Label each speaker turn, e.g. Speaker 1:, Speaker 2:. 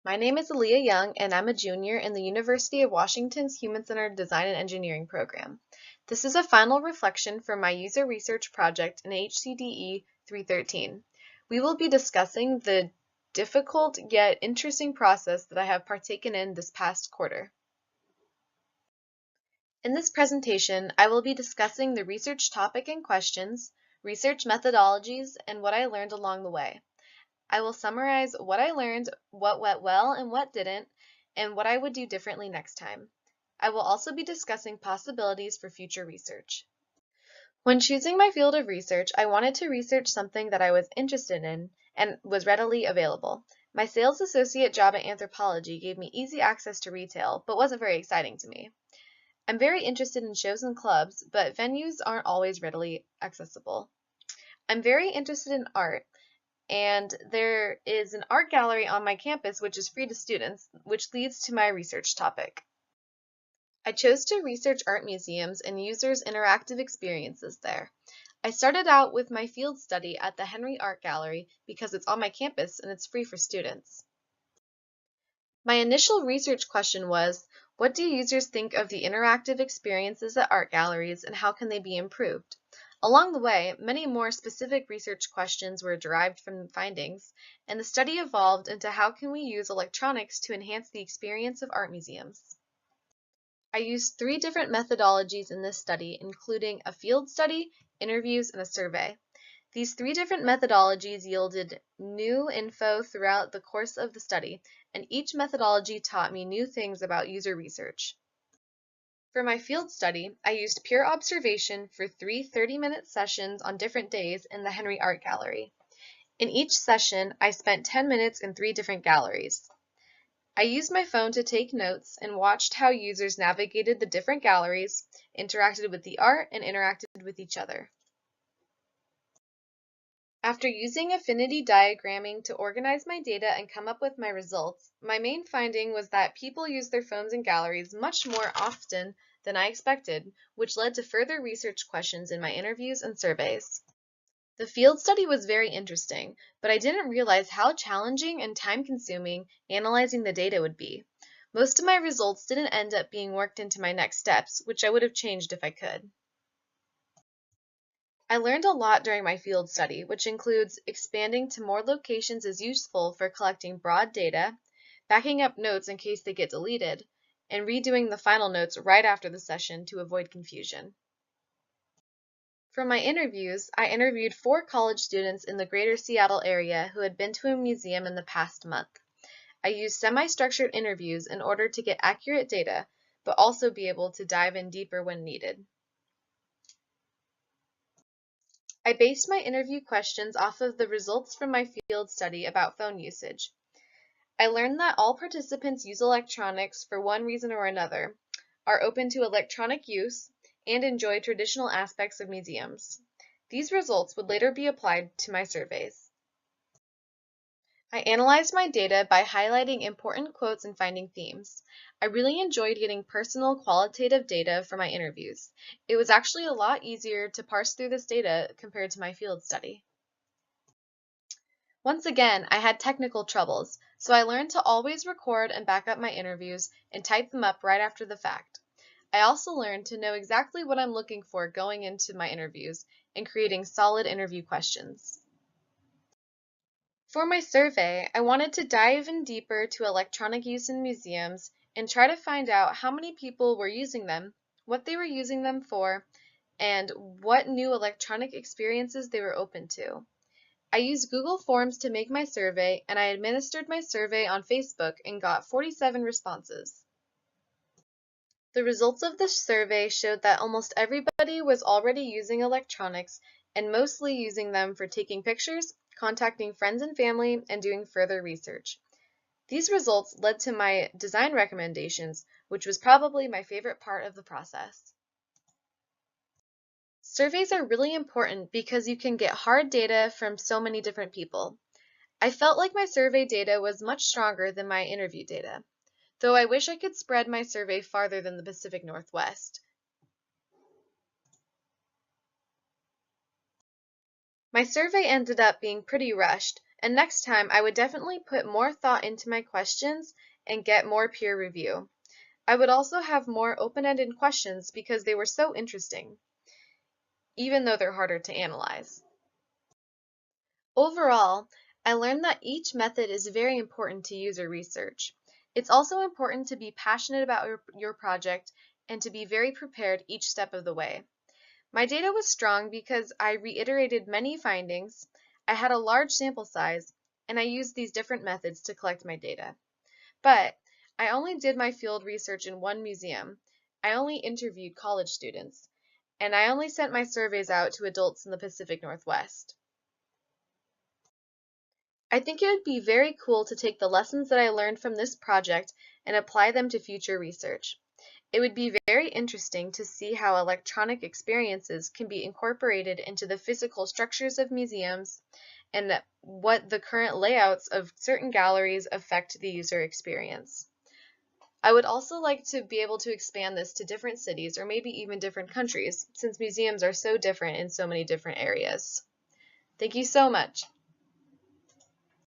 Speaker 1: My name is Aaliyah Young, and I'm a junior in the University of Washington's Human-Centered Design and Engineering program. This is a final reflection for my user research project in HCDE 313. We will be discussing the difficult yet interesting process that I have partaken in this past quarter. In this presentation, I will be discussing the research topic and questions, research methodologies, and what I learned along the way. I will summarize what I learned, what went well and what didn't, and what I would do differently next time. I will also be discussing possibilities for future research. When choosing my field of research, I wanted to research something that I was interested in and was readily available. My sales associate job at anthropology gave me easy access to retail, but wasn't very exciting to me. I'm very interested in shows and clubs, but venues aren't always readily accessible. I'm very interested in art, and there is an art gallery on my campus which is free to students, which leads to my research topic. I chose to research art museums and users' interactive experiences there. I started out with my field study at the Henry Art Gallery because it's on my campus and it's free for students. My initial research question was, what do users think of the interactive experiences at art galleries and how can they be improved? Along the way, many more specific research questions were derived from findings, and the study evolved into how can we use electronics to enhance the experience of art museums. I used 3 different methodologies in this study, including a field study, interviews, and a survey. These 3 different methodologies yielded new info throughout the course of the study, and each methodology taught me new things about user research. For my field study, I used peer observation for 3 30-minute sessions on different days in the Henry Art Gallery. In each session, I spent 10 minutes in 3 different galleries. I used my phone to take notes and watched how users navigated the different galleries, interacted with the art, and interacted with each other. After using affinity diagramming to organize my data and come up with my results, my main finding was that people use their phones in galleries much more often than I expected, which led to further research questions in my interviews and surveys. The field study was very interesting, but I didn't realize how challenging and time-consuming analyzing the data would be. Most of my results didn't end up being worked into my next steps, which I would have changed if I could. I learned a lot during my field study, which includes expanding to more locations is useful for collecting broad data, backing up notes in case they get deleted, and redoing the final notes right after the session to avoid confusion. For my interviews, I interviewed 4 college students in the greater Seattle area who had been to a museum in the past month. I used semi-structured interviews in order to get accurate data, but also be able to dive in deeper when needed. I based my interview questions off of the results from my field study about phone usage. I learned that all participants use electronics for one reason or another, are open to electronic use, and enjoy traditional aspects of museums. These results would later be applied to my surveys. I analyzed my data by highlighting important quotes and finding themes. I really enjoyed getting personal qualitative data for my interviews. It was actually a lot easier to parse through this data compared to my field study. Once again, I had technical troubles, so I learned to always record and back up my interviews and type them up right after the fact. I also learned to know exactly what I'm looking for going into my interviews and creating solid interview questions. For my survey, I wanted to dive in deeper to electronic use in museums and try to find out how many people were using them, what they were using them for, and what new electronic experiences they were open to. I used Google Forms to make my survey, and I administered my survey on Facebook and got 47 responses. The results of this survey showed that almost everybody was already using electronics and mostly using them for taking pictures, contacting friends and family, and doing further research. These results led to my design recommendations, which was probably my favorite part of the process. Surveys are really important because you can get hard data from so many different people. I felt like my survey data was much stronger than my interview data, though I wish I could spread my survey farther than the Pacific Northwest. My survey ended up being pretty rushed, And next time, I would definitely put more thought into my questions and get more peer review. I would also have more open-ended questions because they were so interesting, even though they're harder to analyze. Overall, I learned that each method is very important to user research. It's also important to be passionate about your project and to be very prepared each step of the way. My data was strong because I reiterated many findings, I had a large sample size, and I used these different methods to collect my data. But I only did my field research in one museum, I only interviewed college students, and I only sent my surveys out to adults in the Pacific Northwest. I think it would be very cool to take the lessons that I learned from this project and apply them to future research. It would be very interesting to see how electronic experiences can be incorporated into the physical structures of museums and what the current layouts of certain galleries affect the user experience. I would also like to be able to expand this to different cities or maybe even different countries, since museums are so different in so many different areas. Thank you so much.